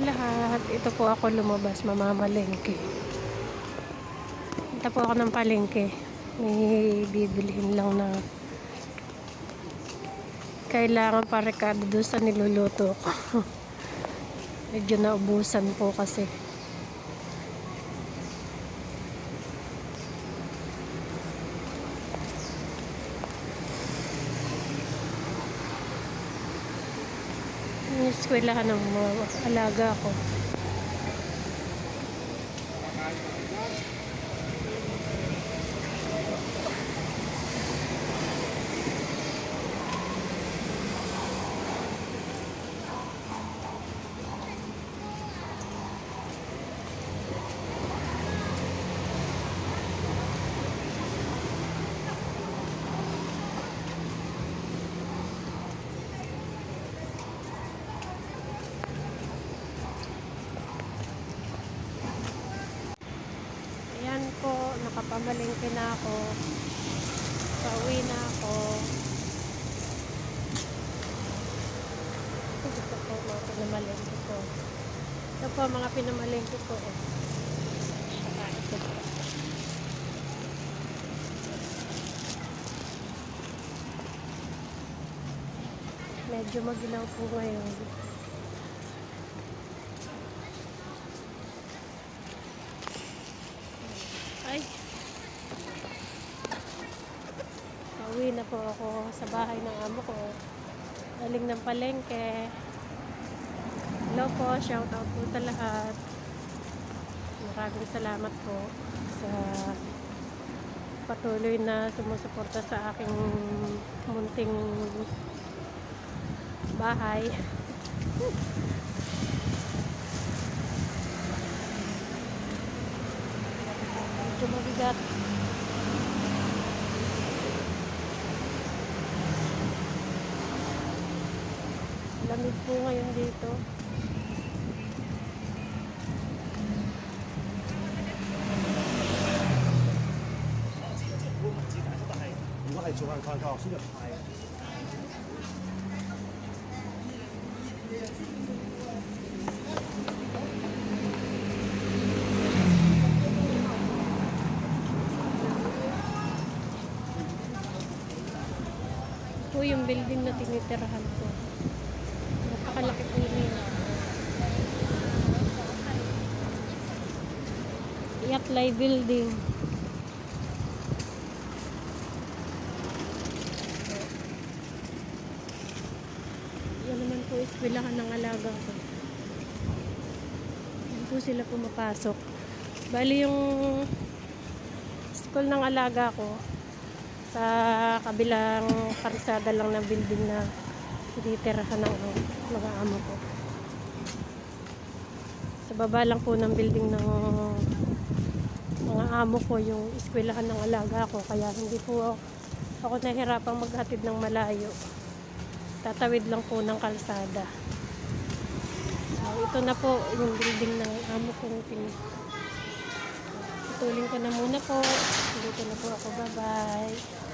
lahat. Ito po ako lumabas, mamamalengke. Punta po ako ng palengke. May bibilihin lang na kailangan para rekado doon sa niluluto ko. Medyo naubusan po kasi. Yung eskwelahan ng mga alaga ko. Ayan po, nakapamalengke na ako. Pauwi na ako. Ito po mga pinamalengke ko. Ito po mga pinamalengke ko. Saka ito po. Medyo maginaw po ngayon. Ay! Pauwi na po ako sa bahay ng amo ko. Galing ng palengke. Hello po, shout out po sa lahat. Maraming salamat po sa patuloy na sumusuporta sa aking munting bahay. Medyo mabigat. Lamig po ngayon dito. Ito yung building na tinitirahan ko. Napakalaki po niya. Yaklay building. Yan naman po eskwelahan ng alaga ko. Yan po sila pumapasok. Bali yung school ng alaga ko sa kabilang karsada lang ng building na tinitirahan ng mga amo ko. Sa baba lang po ng building ng mga amo ko yung eskwelahan ng alaga ko, kaya hindi po ako nahirapang maghatid ng malayo. Tatawid lang po ng kalsada. So, ito na po yung building ng amo ko. Tutulin ko na muna po. Dito na po ako. Bye-bye.